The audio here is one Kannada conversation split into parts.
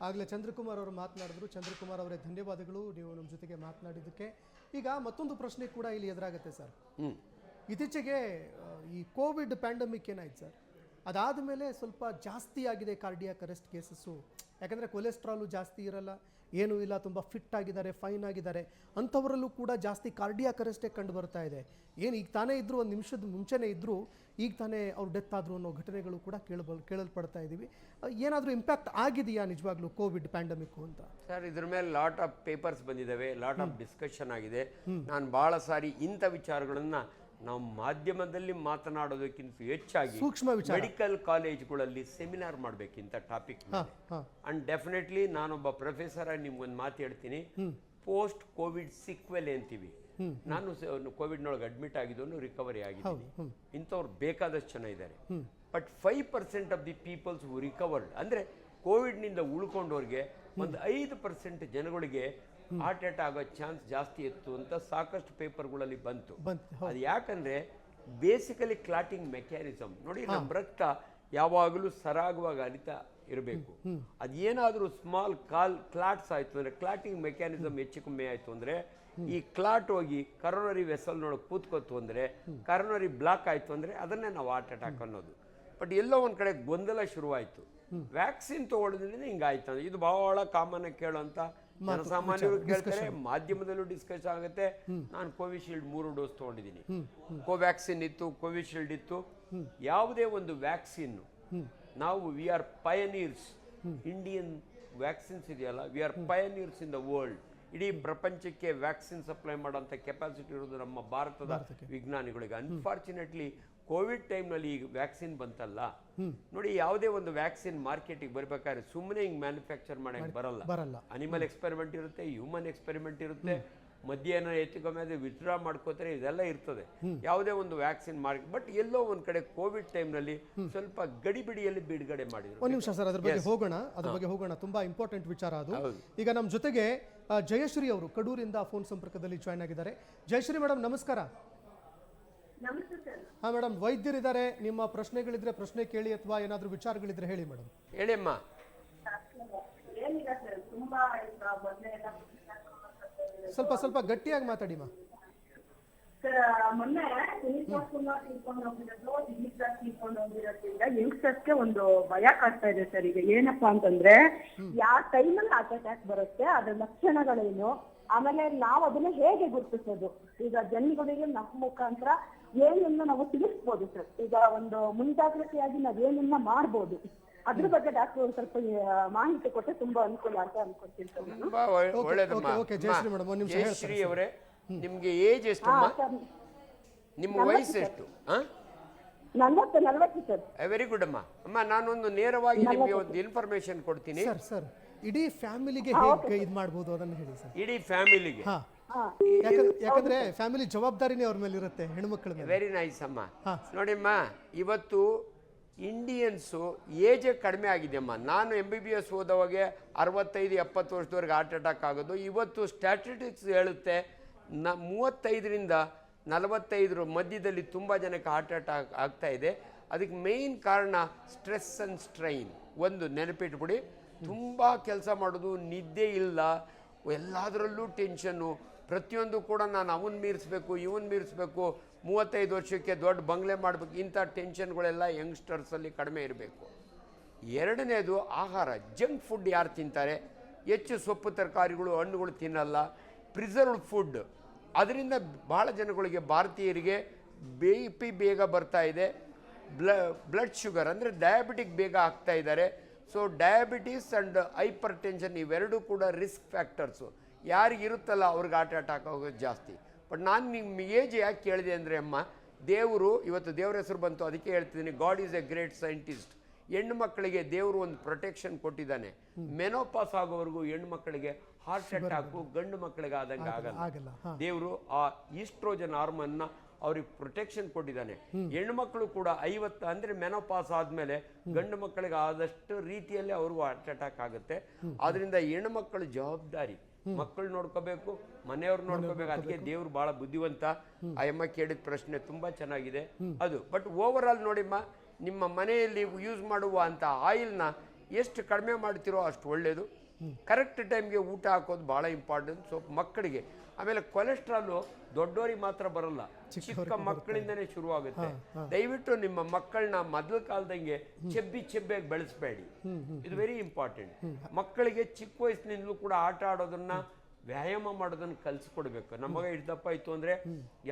ಆಗಲೇ ಚಂದ್ರಕುಮಾರ್ ಅವರು ಮಾತನಾಡಿದ್ರು. ಚಂದ್ರಕುಮಾರ್ ಅವರೇ ಧನ್ಯವಾದಗಳು ನೀವು ನಮ್ಮ ಜೊತೆಗೆ ಮಾತನಾಡಿದ್ದಕ್ಕೆ. ಈಗ ಮತ್ತೊಂದು ಪ್ರಶ್ನೆ ಕೂಡ ಇಲ್ಲಿ ಎದುರಾಗುತ್ತೆ ಸರ್. ಇತ್ತೀಚೆಗೆ ಈ ಕೋವಿಡ್ ಪ್ಯಾಂಡಮಿಕ್ ಏನಾಯ್ತು ಸರ್, ಅದಾದ ಮೇಲೆ ಸ್ವಲ್ಪ ಜಾಸ್ತಿ ಆಗಿದೆ ಕಾರ್ಡಿಯಾಕ್ ಅರೆಸ್ಟ್ ಕೇಸಸ್ಸು. ಯಾಕಂದರೆ ಕೊಲೆಸ್ಟ್ರಾಲು ಜಾಸ್ತಿ ಇರಲ್ಲ, ಏನೂ ಇಲ್ಲ, ತುಂಬ ಫಿಟ್ ಆಗಿದ್ದಾರೆ, ಫೈನ್ ಆಗಿದ್ದಾರೆ, ಅಂಥವರಲ್ಲೂ ಕೂಡ ಜಾಸ್ತಿ ಕಾರ್ಡಿಯಾಕ್ ಅರೆಸ್ಟೇ ಕಂಡು ಬರ್ತಾ ಇದೆ. ಏನು ಈಗ ತಾನೇ ಇದ್ದರೂ, ಒಂದು ನಿಮಿಷದ ಮುಂಚೆನೇ ಇದ್ದರೂ ಈಗ ತಾನೇ ಅವ್ರು ಡೆತ್ ಆದರು ಅನ್ನೋ ಘಟನೆಗಳು ಕೂಡ ಕೇಳಲ್ಪಡ್ತಾ ಇದ್ದೀವಿ. ಏನಾದರೂ ಇಂಪ್ಯಾಕ್ಟ್ ಆಗಿದೆಯಾ ನಿಜವಾಗ್ಲೂ ಕೋವಿಡ್ ಪ್ಯಾಂಡಮಿಕ್ಕು ಅಂತ? ಸರ್, ಇದ್ರ ಮೇಲೆ ಲಾಟ್ ಆಫ್ ಪೇಪರ್ಸ್ ಬಂದಿದ್ದಾವೆ, ಲಾಟ್ ಆಫ್ ಡಿಸ್ಕಷನ್ ಆಗಿದೆ. ನಾನು ಭಾಳ ಸಾರಿ ಇಂಥ ವಿಚಾರಗಳನ್ನು ನಾವು ಮಾಧ್ಯಮದಲ್ಲಿ ಮಾತನಾಡೋದಕ್ಕಿಂತ ಹೆಚ್ಚಾಗಿ ಮೆಡಿಕಲ್ ಕಾಲೇಜ್ಗಳಲ್ಲಿ ಸೆಮಿನಾರ್ ಮಾಡಬೇಕಿಂತ ಟಾಪಿಕ್. ಅಂಡ್ ಡೆಫಿನೆಟ್ಲಿ ನಾನೊಬ್ಬ ಪ್ರೊಫೆಸರ್ ಆಗಿ ನಿಮ್ಗೊಂದು ಮಾತು ಹೇಳ್ತೀನಿ. ಪೋಸ್ಟ್ ಕೋವಿಡ್ ಸಿಕ್ವೆಲ್ ಅಂತೀವಿ. ನಾನು ಕೋವಿಡ್ನೊಳಗೆ ಅಡ್ಮಿಟ್ ಆಗಿದ್ದು, ರಿಕವರಿ ಆಗಿದ್ದೀನಿ. ಇಂಥವ್ರು ಬೇಕಾದಷ್ಟು ಜನ ಇದ್ದಾರೆ. But 5% of the peoples who recovered, ಅಂದರೆ ಕೋವಿಡ್ನಿಂದ ಉಳ್ಕೊಂಡವ್ರಿಗೆ ಒಂದು 5% ಜನಗಳಿಗೆ ಹಾರ್ಟ್ ಅಟ್ಯಾಕ್ ಆಗೋ ಚಾನ್ಸ್ ಜಾಸ್ತಿ ಇತ್ತು ಅಂತ ಸಾಕಷ್ಟು ಪೇಪರ್ಗಳಲ್ಲಿ ಬಂತು. ಅದು ಯಾಕಂದ್ರೆ ಬೇಸಿಕಲಿ ಕ್ಲಾಟಿಂಗ್ ಮೆಕ್ಯಾನಿಸಮ್ ನೋಡಿ, ನಮ್ಮ ರಕ್ತ ಯಾವಾಗಲೂ ಸರಾಗವಾಗಿ ಹರಿತಾ ಇರಬೇಕು. ಅದೇನಾದರೂ ಸ್ಮಾಲ್ ಕ್ಲಾಟ್ಸ್ ಆಯ್ತು ಅಂದ್ರೆ, ಕ್ಲಾಟಿಂಗ್ ಮೆಕ್ಯಾನಿಸಮ್ ಹೆಚ್ಚು ಕಮ್ಮಿ ಆಯ್ತು ಅಂದ್ರೆ, ಈ ಕ್ಲಾಟ್ ಹೋಗಿ ಕರೋನರಿ ವೆಸಲ್ನೊಳಗೆ ಕೂತ್ಕೋತು ಅಂದ್ರೆ, ಕರೋನರಿ ಬ್ಲಾಕ್ ಆಯ್ತು ಅಂದ್ರೆ ಅದನ್ನೇ ನಾವು ಹಾರ್ಟ್ ಅಟ್ಯಾಕ್ ಅನ್ನೋದು. ಬಟ್ ಎಲ್ಲೋ ಒಂದ್ ಕಡೆ ಗೊಂದಲ ಶುರುವಾಯ್ತು. ವ್ಯಾಕ್ಸಿನ್ ತಗೊಳ್ಳೋದ್ರಿಂದ ಹಿಂಗಾಯ್ತು. ಇದು ಬಹಳ ಕಾಮನ್ ಆಗಿ ಕೇಳೋಂತ, ಜನಸಾಮಾನ್ಯರು ಕೇಳ್ತಾರೆ, ಮಾಧ್ಯಮದಲ್ಲೂ ಡಿಸ್ಕಸ್ ಆಗುತ್ತೆ. ನಾನು ಕೋವಿಶೀಲ್ಡ್ 3 ಡೋಸ್ ತಗೊಂಡಿದ್ದೀನಿ. ಕೋವ್ಯಾಕ್ಸಿನ್ ಇತ್ತು, ಕೋವಿಶೀಲ್ಡ್ ಇತ್ತು. ಯಾವುದೇ ಒಂದು ವ್ಯಾಕ್ಸಿನ್ ನಾವು we are pioneers. Indian vaccines ಇದೆಯಲ್ಲ, we are pioneers in the world. ಇಡೀ ಪ್ರಪಂಚಕ್ಕೆ ವ್ಯಾಕ್ಸಿನ್ ಸಪ್ಲೈ ಮಾಡೋಂಥ ಕೆಪಾಸಿಟಿ ಇರೋದು ನಮ್ಮ ಭಾರತದ ವಿಜ್ಞಾನಿಗಳಿಗೆ. ಅನ್ಫಾರ್ಚುನೇಟ್ಲಿ ಕೋವಿಡ್ ಟೈಮ್ನಲ್ಲಿ ಈಗ ವ್ಯಾಕ್ಸಿನ್ ಬಂತಲ್ಲ ನೋಡಿ, ಯಾವುದೇ ಒಂದು ವ್ಯಾಕ್ಸಿನ್ ಮಾರ್ಕೆಟಿಗೆ ಬರ್ಬೇಕಾದ್ರೆ ಸುಮ್ಮನೆ ಹಿಂಗೆ ಮ್ಯಾನುಫ್ಯಾಕ್ಚರ್ ಮಾಡಕ್ಕೆ ಬರಲ್ಲ. ಅನಿಮಲ್ ಎಕ್ಸ್ಪೆರಿಮೆಂಟ್ ಇರುತ್ತೆ, ಹ್ಯೂಮನ್ ಎಕ್ಸ್ಪೆರಿಮೆಂಟ್ ಇರುತ್ತೆ, ಮಧ್ಯಾಹ್ನ ಹೆಚ್ಚು ಕಮ್ಮಿ ಆದರೆ ವಿತ್ಡ್ರಾ ಮಾಡ್ಕೋತಾರೆ, ಇದೆಲ್ಲ ಇರ್ತದೆ ಯಾವುದೇ ಒಂದು ವ್ಯಾಕ್ಸಿನ್ ಮಾರ್ಕೆಟ್. ಬಟ್ ಎಲ್ಲೋ ಒಂದ್ ಕಡೆ ಕೋವಿಡ್ ಟೈಮ್ನಲ್ಲಿ ಸ್ವಲ್ಪ ಗಡಿಬಿಡಿಯಲ್ಲಿ ಬಿಡುಗಡೆ ಮಾಡಿದ್ರು. ಒಂದು ನಿಮಿಷ ಸರ್, ಅದ್ರ ಬಗ್ಗೆ ಹೋಗೋಣ. ತುಂಬಾ ಇಂಪಾರ್ಟೆಂಟ್ ವಿಚಾರ ಅದು. ಈಗ ನಮ್ಮ ಜೊತೆಗೆ ಜಯಶ್ರೀ ಅವರು ಕಡೂರಿಂದ ಫೋನ್ ಸಂಪರ್ಕದಲ್ಲಿ ಜಾಯ್ನ್ ಆಗಿದ್ದಾರೆ. ಜಯಶ್ರೀ ಮೇಡಮ್ ನಮಸ್ಕಾರ. ಹಾ ಮೇಡಮ್, ವೈದ್ಯರಿದ್ದಾರೆ, ನಿಮ್ಮ ಪ್ರಶ್ನೆಗಳಿದ್ರೆ ಪ್ರಶ್ನೆ ಕೇಳಿ ಅಥವಾ ಏನಾದರೂ ವಿಚಾರಗಳಿದ್ರೆ ಹೇಳಿ ಮೇಡಮ್. ಹೇಳಿಮ್ಮ. ಸ್ವಲ್ಪ ಗಟ್ಟಿಯಾಗಿ ಮಾತಾಡಿ ಮಾ. ಮೊನ್ನೆ ಹೋಗಿರೋದ್ರಿಂದ ಯಂಗ್ಸ್ಟರ್ಸ್ಗೆ ಒಂದು ಭಯ ಕಾಡ್ತಾ ಇದೆ ಸರ್. ಈಗ ಏನಪ್ಪಾ ಅಂತಂದ್ರೆ, ಯಾವ ಟೈಮಲ್ಲಿ ಹಾರ್ಟ್ ಅಟ್ಯಾಕ್ ಬರುತ್ತೆ, ಅದ್ರ ಲಕ್ಷಣಗಳೇನು, ಆಮೇಲೆ ನಾವು ಅದನ್ನ ಹೇಗೆ ಗುರುತಿಸೋದು, ಈಗ ಜನಗಳಿಗೆ ನಮ್ಮ ಮುಖಾಂತರ ಏನನ್ನ ನಾವು ತಿಳಿಸ್ಬೋದು ಸರ್. ಈಗ ಒಂದು ಮುಂಜಾಗ್ರತೆಯಾಗಿ ನಾವೇನನ್ನ ಮಾಡ್ಬೋದು, ಅದ್ರ ಬಗ್ಗೆ ಡಾಕ್ಟರ್ ಒಂದು ಸ್ವಲ್ಪ ಮಾಹಿತಿ ಕೊಟ್ಟರೆ ತುಂಬಾ ಅನುಕೂಲ ಅಂತ ಅನ್ಕೊಳ್ತೀನಿ ಸರ್. ಜಯಶ್ರೀ ಅವರೇ, ನಿಮ್ಗೆ ಏಜ್ ಎಷ್ಟು? ನಿಮ್ಮ ವಯಸ್ಸು ಎಷ್ಟು? 40 ಸರ್. ವೆರಿ ಗುಡ್ ಅಮ್ಮ. ನಾನೊಂದು ನೇರವಾಗಿ ನಿಮಗೆ ಒಂದು ಇನ್ಫಾರ್ಮೇಶನ್ ಕೊಡ್ತೀನಿ. ಸರ್ ಇಡೀ ಫ್ಯಾಮಿಲಿಗೆ ಹೇಗೆ ಇದು ಮಾಡಬಹುದು ಅದನ್ನು ಹೇಳಿ ಸರ್. ಇಡೀ ಫ್ಯಾಮಿಲಿಗೆ, ಯಾಕಂದ್ರೆ ಫ್ಯಾಮಿಲಿ ಜವಾಬ್ದಾರಿನೇ ಅವ್ರ ಮೇಲೆ ಇರುತ್ತೆ, ಹೆಣ್ಮಕ್ಳ ಮೇಲೆ. ವೆರಿ ನೈಸ್ ಅಮ್ಮ. ನೋಡಿಮ್ಮ, ಇವತ್ತು ಇಂಡಿಯನ್ಸು ಏಜೇ ಕಡಿಮೆ ಆಗಿದೆ ಅಮ್ಮ. ನಾನು MBBS ಓದೋವಾಗೆ 65-70 ವರ್ಷದವರೆಗೆ ಹಾರ್ಟ್ ಅಟ್ಯಾಕ್ ಆಗೋದು. ಇವತ್ತು ಸ್ಟ್ಯಾಟಿಸ್ಟಿಕ್ಸ್ ಹೇಳುತ್ತೆ 35ರಿಂದ 45 ಮಧ್ಯದಲ್ಲಿ ತುಂಬ ಜನಕ್ಕೆ ಹಾರ್ಟ್ ಅಟ್ಯಾಕ್ ಆಗ್ತಾ ಇದೆ. ಅದಕ್ಕೆ ಮೇಯ್ನ್ ಕಾರಣ ಸ್ಟ್ರೆಸ್ ಆ್ಯಂಡ್ ಸ್ಟ್ರೈನ್. ಒಂದು ನೆನಪಿಟ್ಬಿಡಿ, ತುಂಬ ಕೆಲಸ ಮಾಡೋದು, ನಿದ್ದೆ ಇಲ್ಲ, ಎಲ್ಲದರಲ್ಲೂ ಟೆನ್ಷನ್ನು, ಪ್ರತಿಯೊಂದು ಕೂಡ ನಾನು ಅವನ್ ಮೀರಿಸ್ಬೇಕು, ಇವನ್ ಮೀರಿಸ್ಬೇಕು, 35 ವರ್ಷಕ್ಕೆ ದೊಡ್ಡ ಬಂಗ್ಲೆ ಮಾಡಬೇಕು, ಇಂಥ ಟೆನ್ಷನ್ಗಳೆಲ್ಲ ಯಂಗ್ಸ್ಟರ್ಸಲ್ಲಿ ಕಡಿಮೆ ಇರಬೇಕು. ಎರಡನೇದು ಆಹಾರ. ಜಂಕ್ ಫುಡ್ ಯಾರು ತಿಂತಾರೆ, ಹೆಚ್ಚು ಸೊಪ್ಪು ತರಕಾರಿಗಳು ಹಣ್ಣುಗಳು ತಿನ್ನಲ್ಲ, ಪ್ರಿಸರ್ವ್ಡ್ ಫುಡ್. ಅದರಿಂದ ಭಾಳ ಜನಗಳಿಗೆ, ಭಾರತೀಯರಿಗೆ BP ಬೇಗ ಬರ್ತಾ ಇದೆ, ಬ್ಲಡ್ ಶುಗರ್ ಅಂದರೆ ಡಯಾಬಿಟಿಕ್ ಬೇಗ ಆಗ್ತಾ ಇದ್ದಾರೆ. So diabetes and hypertension ಇವೆರಡೂ ಕೂಡ ರಿಸ್ಕ್ ಫ್ಯಾಕ್ಟರ್ಸು. ಯಾರಿಗಿರುತ್ತಲ್ಲ ಅವ್ರಿಗೆ ಹಾರ್ಟ್ ಅಟ್ಯಾಕ್ ಆಗೋದು ಜಾಸ್ತಿ. ಬಟ್ ನಾನು ನಿಮ್ಮ ಏಜ್ ಯಾಕೆ ಕೇಳಿದೆ ಅಂದರೆ ಅಮ್ಮ, ದೇವರು ಇವತ್ತು ದೇವ್ರ ಹೆಸರು ಬಂತು ಅದಕ್ಕೆ ಹೇಳ್ತಿದ್ದೀನಿ, god is A great scientist. ಹೆಣ್ಣು ಮಕ್ಕಳಿಗೆ ದೇವರು ಒಂದು ಪ್ರೊಟೆಕ್ಷನ್ ಕೊಟ್ಟಿದ್ದಾನೆ. ಮೆನೋಪಾಸ್ ಆಗೋವರೆಗೂ ಹೆಣ್ಣು ಮಕ್ಕಳಿಗೆ ಹಾರ್ಟ್ ಅಟ್ಯಾಕು ಗಂಡು ಮಕ್ಕಳಿಗೆ ಆದಂಗೆ ಆಗಲ್ಲ. ದೇವರು ಆ ಈಸ್ಟ್ರೋಜನ್ ಹಾರ್ಮೋನ್ನ ಅವ್ರಿಗೆ ಪ್ರೊಟೆಕ್ಷನ್ ಕೊಟ್ಟಿದ್ದಾನೆ. ಹೆಣ್ಣು ಮಕ್ಕಳು ಕೂಡ 50 ಅಂದರೆ ಮೆನೋಪಾಸ್ ಆದಮೇಲೆ ಗಂಡು ಮಕ್ಕಳಿಗೆ ಆದಷ್ಟು ರೀತಿಯಲ್ಲಿ ಅವ್ರಿಗೂ ಹಾರ್ಟ್ ಅಟ್ಯಾಕ್ ಆಗುತ್ತೆ. ಆದ್ರಿಂದ ಹೆಣ್ಣು ಮಕ್ಕಳು ಜವಾಬ್ದಾರಿ, ಮಕ್ಕಳು ನೋಡ್ಕೋಬೇಕು, ಮನೆಯವ್ರು ನೋಡ್ಕೋಬೇಕು. ಅದಕ್ಕೆ ದೇವ್ರು ಬಹಳ ಬುದ್ಧಿವಂತ. ಅಯ್ಯಮ್ಮ ಕೇಳಿದ ಪ್ರಶ್ನೆ ತುಂಬಾ ಚೆನ್ನಾಗಿದೆ ಅದು. ಬಟ್ ಓವರ್ ಆಲ್ ನೋಡಿಮ್ಮ, ನಿಮ್ಮ ಮನೆಯಲ್ಲಿ ಯೂಸ್ ಮಾಡುವ ಅಂತ ಆಯಿಲ್ನ ಎಷ್ಟು ಕಡಿಮೆ ಮಾಡ್ತಿರೋ ಅಷ್ಟು ಒಳ್ಳೆಯದು. ಕರೆಕ್ಟ್ ಟೈಮ್ಗೆ ಊಟ ಹಾಕೋದು ಭಾಳ ಇಂಪಾರ್ಟೆಂಟ್. ಸೊ ಮಕ್ಕಳಿಗೆ ಆಮೇಲೆ ಕೊಲೆಸ್ಟ್ರಾಲು ದೊಡ್ಡವರಿಗೆ ಮಾತ್ರ ಬರಲ್ಲ, ಚಿಕ್ಕ ಮಕ್ಕಳಿಂದನೇ ಶುರುವಾಗುತ್ತೆ. ದಯವಿಟ್ಟು ನಿಮ್ಮ ಮಕ್ಕಳನ್ನ ಮೊದಲ ಕಾಲದಂಗೆ ಚೆಬ್ಬಿಯಾಗಿ ಬೆಳೆಸಬೇಡಿ. ಇದು ವೆರಿ ಇಂಪಾರ್ಟೆಂಟ್. ಮಕ್ಕಳಿಗೆ ಚಿಕ್ಕ ವಯಸ್ಸಿನಿಂದಲೂ ಕೂಡ ಆಟ ಆಡೋದನ್ನ ವ್ಯಾಯಾಮ ಮಾಡೋದನ್ನ ಕಲಿಸ್ಕೊಡ್ಬೇಕು. ನಮ್ಮ ಮಗ ಇಡ್ದಪ್ಪ ಇತ್ತು ಅಂದ್ರೆ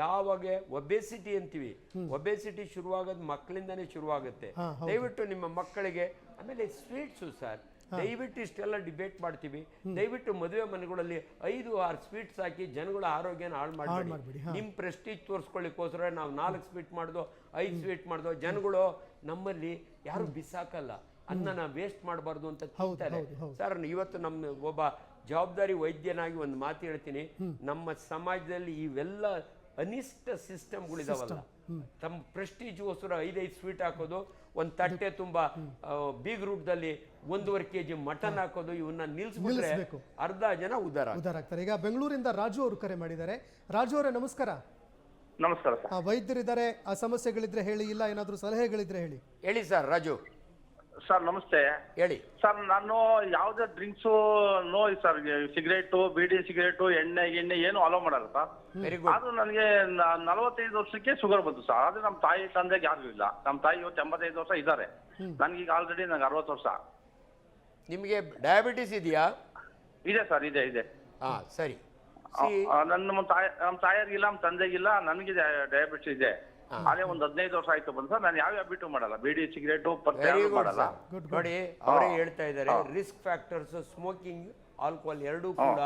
ಯಾವಾಗ ಒಬೆಸಿಟಿ ಅಂತೀವಿ, ಒಬೆಸಿಟಿ ಶುರುವಾಗೋದು ಮಕ್ಕಳಿಂದಾನೇ ಶುರುವಾಗುತ್ತೆ. ದಯವಿಟ್ಟು ನಿಮ್ಮ ಮಕ್ಕಳಿಗೆ ಆಮೇಲೆ ಸ್ವೀಟ್ಸು ಸರ್, ದಯವಿಟ್ಟು ಇಷ್ಟೆಲ್ಲ ಡಿಬೇಟ್ ಮಾಡ್ತೀವಿ, ದಯವಿಟ್ಟು ಮದುವೆ ಮನೆಗಳಲ್ಲಿ 5-6 ಸ್ವೀಟ್ಸ್ ಹಾಕಿ ಜನಗಳ ಆರೋಗ್ಯನ ಹಾಳು ಮಾಡಬೇಡಿ. ನಿಮ್ಮ ಪ್ರೆಸ್ಟೀಜ್ ತೋರಿಸ್ಕೊಳ್ಳಿಕ್ಕೋಸ್ಕರ ನಾವು 4 ಸ್ವೀಟ್ ಮಾಡ್ದೋ 5 ಸ್ವೀಟ್ ಮಾಡ್ದೋ ಜನಗಳು ನಮ್ಮಲ್ಲಿ ಯಾರು ಬಿಸಾಕಲ್ಲ, ಅನ್ನನ ವೇಸ್ಟ್ ಮಾಡಬಾರ್ದು ಅಂತ ತಿಂತಾರೆ ಸರ್. ಇವತ್ತು ನಮ್ಮ ಒಬ್ಬ ಜವಾಬ್ದಾರಿ ವೈದ್ಯನಾಗಿ ಒಂದು ಮಾತು ಹೇಳ್ತೀನಿ, ನಮ್ಮ ಸಮಾಜದಲ್ಲಿ ಇವೆಲ್ಲ ಅನಿಷ್ಟ ಸಿಸ್ಟಮ್ಗಳಿದಾವಲ್ಲ, ತಮ್ಮ ಪ್ರೆಸ್ಟೀಜ್ಗೋಸ್ಕರ 5 ಸ್ವೀಟ್ ಹಾಕೋದು, ಒಂದು ತಟ್ಟೆ ತುಂಬಾ ಬೀಗ್ ರೂಟದಲ್ಲಿ 1.5 kg ಮಟನ್ ಹಾಕೋದು, ಇವನ್ನ ನಿಲ್ಲಿಸ್ಬಿಟ್ರೆ ಅರ್ಧ ಜನ ಉದ್ದಾರ ಆಗ್ತಾರೆ. ಈಗ ಬೆಂಗಳೂರಿಂದ ರಾಜು ಅವರು ಕರೆ ಮಾಡಿದ್ದಾರೆ. ರಾಜು ಅವರೇ ನಮಸ್ಕಾರ. ನಮಸ್ಕಾರ ಸರ್. ವೈದ್ಯರಿದ್ದಾರೆ, ಆ ಸಮಸ್ಯೆಗಳಿದ್ರೆ ಹೇಳಿ, ಇಲ್ಲ ಏನಾದರೂ ಸಲಹೆಗಳಿದ್ರೆ ಹೇಳಿ. ಹೇಳಿ ಸರ್. ರಾಜು ಸರ್ ನಮಸ್ತೆ. ಹೇಳಿ ಸರ್. ನಾನು ಯಾವುದೇ ಡ್ರಿಂಕ್ಸು ನೋ ಸರ್, ಸಿಗರೇಟು, ಬೀಡಿ ಸಿಗರೇಟು, ಎಣ್ಣೆ ಏನು ಅಲೋ ಮಾಡಲ್ಲ ಸರ್. Very good. ಅದು ನನಗೆ 45 ವರ್ಷಕ್ಕೆ ಶುಗರ್ ಬಂತು ಸರ್. ಅದು ನಮ್ಮ ತಾಯಿ ತಂದೆಗೆ ಯಾರಿಗೂ ಇಲ್ಲ. ನಮ್ಮ ತಾಯಿ ಇವತ್ತು 85 ವರ್ಷ ಇದ್ದಾರೆ, ನನಗೀಗ ಆಲ್ರೆಡಿ ನಂಗೆ 60 ವರ್ಷ. ನಿಮಗೆ ಡಯಾಬಿಟಿಸ್ ಇದೆಯಾ? ಇದೆ ಸರ್, ಇದೆ. ಹಾ ಸರಿ. ನಮ್ಮ ತಾಯಿಯರಿಗಿಲ್ಲ, ನಮ್ಮ ತಂದೆಗಿಲ್ಲ, ನನಗಿದೆ ಡಯಾಬಿಟಿಸ್ ಇದೆ. ಅದೇ ಒಂದು 15 ವರ್ಷ ಆಯ್ತು ಬಂದು ಸರ್. ನಾನು ಯಾವ ಹ್ಯಾಬಿಟು ಮಾಡಲ್ಲ, ಬೀಡಿ ಸಿಗರೇಟು ಮಾಡಲ್ಲ. ನೋಡಿ ಅವರೇ ಹೇಳ್ತಾ ಇದ್ದಾರೆ, ರಿಸ್ಕ್ ಫ್ಯಾಕ್ಟರ್ಸ್ ಸ್ಮೋಕಿಂಗ್, ಆಲ್ಕೋಹಾಲ್ ಎರಡೂ ಕೂಡ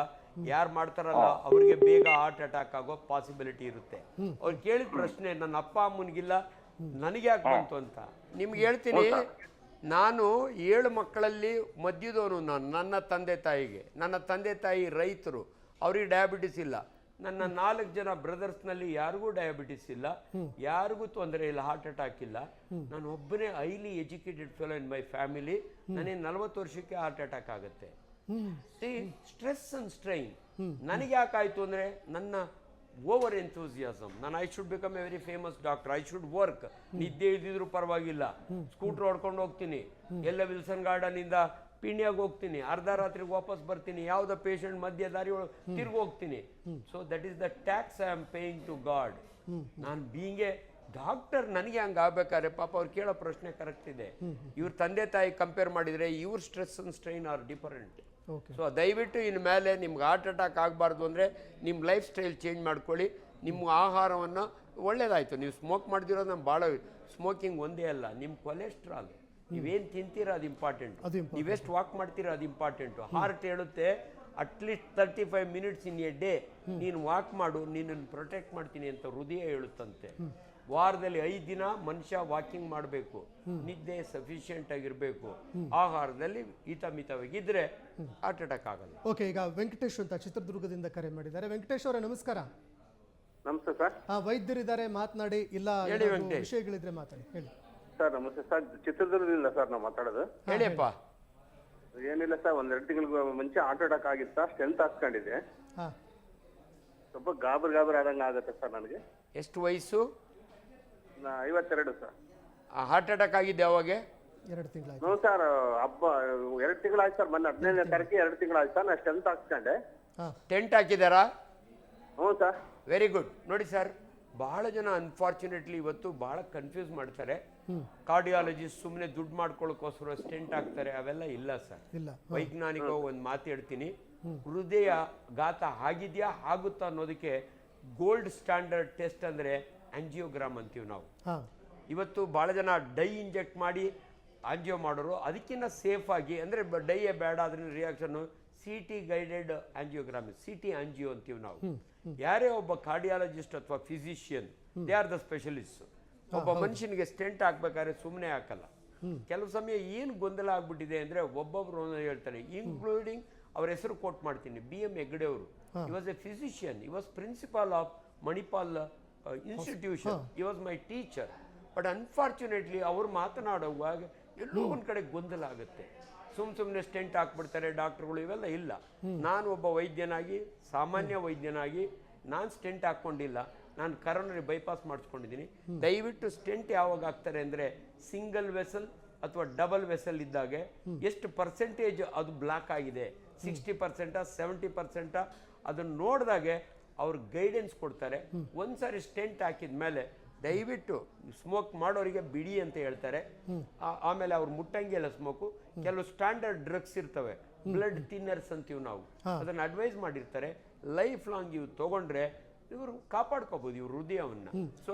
ಯಾರು ಮಾಡ್ತಾರಲ್ಲ ಅವ್ರಿಗೆ ಬೇಗ ಹಾರ್ಟ್ ಅಟ್ಯಾಕ್ ಆಗೋ ಪಾಸಿಬಿಲಿಟಿ ಇರುತ್ತೆ. ಅವ್ರು ಕೇಳಿದ ಪ್ರಶ್ನೆ ನನ್ನ ಅಪ್ಪ ಅಮ್ಮನಿಗಿಲ್ಲ ನನಗೆ ಯಾಕೆ ಬಂತು ಅಂತ. ನಿಮ್ಗೆ ಹೇಳ್ತೀನಿ, ನಾನು 7 ಮಕ್ಕಳಲ್ಲಿ ಮಧ್ಯದವನು ನಾನು. ನನ್ನ ತಂದೆ ತಾಯಿ ರೈತರು, ಅವ್ರಿಗೆ ಡಯಾಬಿಟಿಸ್ ಇಲ್ಲ. ನನ್ನ 4 ಜನ ಬ್ರದರ್ಸ್ನಲ್ಲಿ ಯಾರಿಗೂ ಡಯಾಬಿಟಿಸ್ ಇಲ್ಲ, ಯಾರಿಗೂ ತೊಂದರೆ ಇಲ್ಲ, ಹಾರ್ಟ್ ಅಟ್ಯಾಕ್ ಇಲ್ಲ. ನಾನು ಒಬ್ಬನೇ highly educated fellow in my family. ನನಗೆ 40 ವರ್ಷಕ್ಕೆ ಹಾರ್ಟ್ ಅಟ್ಯಾಕ್ ಆಗುತ್ತೆ. ಸ್ಟ್ರೆಸ್ ಅಂಡ್ ಸ್ಟ್ರೈನ್ ನನಗೆ ಯಾಕಾಯ್ತು ಅಂದ್ರೆ ನನ್ನ ಓವರ್ ಎಂಥೂಸಿಯಾಸಮ್. ನಾನು I should become A very famous doctor, I should work. ನಿದ್ದೆ ಇದ್ದಿದ್ರು ಪರವಾಗಿಲ್ಲ, ಸ್ಕೂಟರ್ ಹೊಡ್ಕೊಂಡು ಹೋಗ್ತೀನಿ, ಎಲ್ಲ ವಿಲ್ಸನ್ ಗಾರ್ಡನ್ ಇಂದ ಪಿಣ್ಯಾಗ ಹೋಗ್ತೀನಿ, ಅರ್ಧ ರಾತ್ರಿಗೆ ವಾಪಸ್ ಬರ್ತೀನಿ, ಯಾವುದೋ ಪೇಷಂಟ್ ಮಧ್ಯ ದಾರಿ ತಿರ್ಗಿ ಹೋಗ್ತೀನಿ. So that is the tax I am paying to God. ನಾನು ಬೀಯಿಂಗ್ ಎ ಡಾಕ್ಟರ್ ನನಗೆ ಹಂಗೆ ಆಗ್ಬೇಕಾದ್ರೆ ಪಾಪ ಅವ್ರು ಕೇಳೋ ಪ್ರಶ್ನೆ ಕರೆಕ್ಟ್ ಇದೆ. ಇವ್ರ ತಂದೆ ತಾಯಿ ಕಂಪೇರ್ ಮಾಡಿದರೆ ಇವ್ರ stress and strain are different. So ದಯವಿಟ್ಟು ಇನ್ನು ಮೇಲೆ ನಿಮ್ಗೆ ಹಾರ್ಟ್ ಅಟ್ಯಾಕ್ ಆಗಬಾರ್ದು ಅಂದರೆ ನಿಮ್ಮ ಲೈಫ್ ಸ್ಟೈಲ್ ಚೇಂಜ್ ಮಾಡ್ಕೊಳ್ಳಿ. ನಿಮ್ಮ ಆಹಾರವನ್ನು ಒಳ್ಳೇದಾಯಿತು. ನೀವು ಸ್ಮೋಕ್ ಮಾಡ್ದಿರೋದು ನಮ್ಮ ಭಾಳ, ಸ್ಮೋಕಿಂಗ್ ಒಂದೇ ಅಲ್ಲ, ನಿಮ್ಮ ಕೊಲೆಸ್ಟ್ರಾಲ್, ನೀವೇನು ತಿಂತೀರ ಅದು ಇಂಪಾರ್ಟೆಂಟ್, ನೀವೆಷ್ಟು ವಾಕ್ ಮಾಡ್ತೀರಾ ಅದು ಇಂಪಾರ್ಟೆಂಟು. ಹಾರ್ಟ್ ಹೇಳುತ್ತೆ at least 35 minutes in a day ನೀನು ವಾಕ್ ಮಾಡು, ನೀನನ್ನು ಪ್ರೊಟೆಕ್ಟ್ ಮಾಡ್ತೀನಿ ಅಂತ ಹೃದಯ ಹೇಳುತ್ತಂತೆ. ವಾರದಲ್ಲಿ 5 ದಿನ ಮನುಷ್ಯ ವಾಕಿಂಗ್ ಮಾಡಬೇಕು, ನಿದ್ದೆ ಸಫಿಷಿಯೆಂಟ್ ಆಗಿರಬೇಕು, ಆಹಾರದಲ್ಲಿ ಹಿತಮಿತವಾಗಿದ್ರೆ ಹಾರ್ಟ್ ಅಟ್ಯಾಕ್ ಆಗಲ್ಲ. ಓಕೆ, ಈಗ ವೆಂಕಟೇಶ್ ಅಂತ ಚಿತ್ರದುರ್ಗದಿಂದ ಕರೆ ಮಾಡಿದ್ದಾರೆ. ವೆಂಕಟೇಶ್ ಅವರೇ ನಮಸ್ಕಾರ. ನಮಸ್ತೆ ಸರ್. ವೈದ್ಯರಿದ್ದಾರೆ, ಮಾತನಾಡಿ, ಇಲ್ಲ ವಿಷಯಗಳಿದ್ರೆ ಮಾತಾಡಿ, ಹೇಳಿ ಸರ್. ನಮಸ್ತೆ ಸರ್, ಚಿತ್ರದುರ್ಗದಿಂದ ಸರ್ ನಾವು ಮಾತಾಡೋದು. ಹೇಳಿಯಪ್ಪ. ಏನಿಲ್ಲ ಸರ್, 1-2 ತಿಂಗಳ ಮುಂಚೆ ಹಾರ್ಟ್ ಅಟ್ಯಾಕ್ ಆಗಿತ್ತು, ಸ್ಟೆಂಟ್ ಹಾಕ್ಸ್ಕೊಂಡಿದ್ದೆ. ಸ್ವಲ್ಪ ಗಾಬರ್ ಆದಂಗೆ ಆಗುತ್ತೆ ಸರ್ ನನಗೆ. ಎಷ್ಟು ವಯಸ್ಸು? 52 ಸರ್. ಹಾರ್ಟ್ ಅಟ್ಯಾಕ್ ಆಗಿದ್ದೆ ಯಾವಾಗ? 2 ತಿಂಗಳಾಯ್ತು. ಹ್ಞೂ ಸರ್, ಹಬ್ಬ 2 ತಿಂಗಳಾಯ್ತು ಸರ್. ಮೊನ್ನೆ 15ನೇ ತಾರೀಕಿಗೆ 2 ತಿಂಗಳಾಯ್ತು ಸರ್. ನಾನು ಸ್ಟೆಂಟ್ ಹಾಕ್ಸ್ಕೊಂಡೆ. ಟೆಂಟ್ ಹಾಕಿದಾರಾ? ಹ್ಞೂ ಸರ್. Very good. ನೋಡಿ ಸರ್, ಬಹಳ ಜನ ಅನ್ಫಾರ್ಚುನೇಟ್ಲಿ ಇವತ್ತು ಬಹಳ ಕನ್ಫ್ಯೂಸ್ ಮಾಡ್ತಾರೆ. ಕಾರ್ಡಿಯಾಲಜಿಸ್ಟ್ ಸುಮ್ಮನೆ ದುಡ್ಡು ಮಾಡ್ಕೊಳ್ಳೋಕ್ಕೋಸ್ಕರ ಸ್ಟೆಂಟ್ ಹಾಕ್ತಾರೆ, ಅವೆಲ್ಲ ಇಲ್ಲ ಸರ್. ವೈಜ್ಞಾನಿಕ ಒಂದು ಮಾತು ಹೇಳ್ತೀನಿ, ಹೃದಯ ಘಾತ ಆಗಿದೆಯಾ ಆಗುತ್ತಾ ಅನ್ನೋದಕ್ಕೆ ಗೋಲ್ಡ್ ಸ್ಟ್ಯಾಂಡರ್ಡ್ ಟೆಸ್ಟ್ ಅಂದರೆ ಆಂಜಿಯೋಗ್ರಾಮ್ ಅಂತೀವಿ ನಾವು. ಇವತ್ತು ಭಾಳ ಜನ ಡೈ ಇಂಜೆಕ್ಟ್ ಮಾಡಿ ಆಂಜಿಯೋ ಮಾಡೋರು, ಅದಕ್ಕಿಂತ ಸೇಫ್ ಆಗಿ ಅಂದರೆ ಡೈಯೇ ಬೇಡ ಅದ್ರ reaction CT guided angiogram, CT angio ಅಂತೀವಿ ನಾವು. ಯಾರೇ ಒಬ್ಬ ಕಾರ್ಡಿಯಾಲಜಿಸ್ಟ್ ಅಥವಾ physician, they are the specialist. ಒಬ್ಬ ಮನುಷ್ಯನಿಗೆ ಸ್ಟೆಂಟ್ ಹಾಕ್ಬೇಕಾದ್ರೆ ಸುಮ್ಮನೆ ಹಾಕಲ್ಲ. ಕೆಲವು ಸಮಯ ಏನು ಗೊಂದಲ ಆಗ್ಬಿಟ್ಟಿದೆ ಅಂದರೆ ಒಬ್ಬೊಬ್ರು ಹೇಳ್ತಾರೆ, ಇನ್ಕ್ಲೂಡಿಂಗ್ ಅವ್ರ ಹೆಸರು ಕೋಟ್ ಮಾಡ್ತೀನಿ, BM ಹೆಗ್ಡೆ ಅವರು. he was a physician, he was principal of Manipal institution, he was my teacher. But unfortunately ಅವ್ರು ಮಾತನಾಡುವಾಗ ಎಲ್ಲೋ ಒಂದು ಕಡೆ ಗೊಂದಲ ಆಗುತ್ತೆ. ಸುಮ್ಮನೆ ಸ್ಟೆಂಟ್ ಹಾಕ್ಬಿಡ್ತಾರೆ ಡಾಕ್ಟರ್ಗಳು, ಇವೆಲ್ಲ ಇಲ್ಲ. ನಾನು ಒಬ್ಬ ವೈದ್ಯನಾಗಿ, ಸಾಮಾನ್ಯ ವೈದ್ಯನಾಗಿ ನಾನು ಸ್ಟೆಂಟ್ ಹಾಕ್ಕೊಂಡಿಲ್ಲ, ನಾನು ಕರೋನರಿ ಬೈಪಾಸ್ ಮಾಡಿಸ್ಕೊಂಡಿದ್ದೀನಿ. ದಯವಿಟ್ಟು ಸ್ಟೆಂಟ್ ಯಾವಾಗ ಹಾಕ್ತಾರೆ ಅಂದರೆ ಸಿಂಗಲ್ ವೆಸಲ್ ಅಥವಾ ಡಬಲ್ ವೆಸಲ್ ಇದ್ದಾಗೆ ಎಷ್ಟು ಪರ್ಸೆಂಟೇಜ್ ಅದು ಬ್ಲಾಕ್ ಆಗಿದೆ, 60%, 70%, ಅದನ್ನು ನೋಡಿದಾಗೆ ಅವ್ರು ಗೈಡೆನ್ಸ್ ಕೊಡ್ತಾರೆ. ಒಂದ್ಸಾರಿ ಸ್ಟೆಂಟ್ ಹಾಕಿದ ಮೇಲೆ ದಯವಿಟ್ಟು ಸ್ಮೋಕ್ ಮಾಡೋರಿಗೆ ಬಿಡಿ ಅಂತ ಹೇಳ್ತಾರೆ. ಆಮೇಲೆ ಅವ್ರು ಮುಟ್ಟಂಗಿಲ್ಲ ಸ್ಮೋಕು. ಕೆಲವು ಸ್ಟ್ಯಾಂಡರ್ಡ್ ಡ್ರಗ್ಸ್ ಇರ್ತವೆ, ಬ್ಲಡ್ ಥಿನ್ನರ್ಸ್ ಅಂತೀವಿ ನಾವು, ಅದನ್ನು ಅಡ್ವೈಸ್ ಮಾಡಿರ್ತಾರೆ. ಲೈಫ್ ಲಾಂಗ್ ಇವು ತಗೊಂಡ್ರೆ ಇವರು ಕಾಪಾಡ್ಕೋಬಹುದು ಇವ್ರ ಹೃದಯವನ್ನ. ಸೊ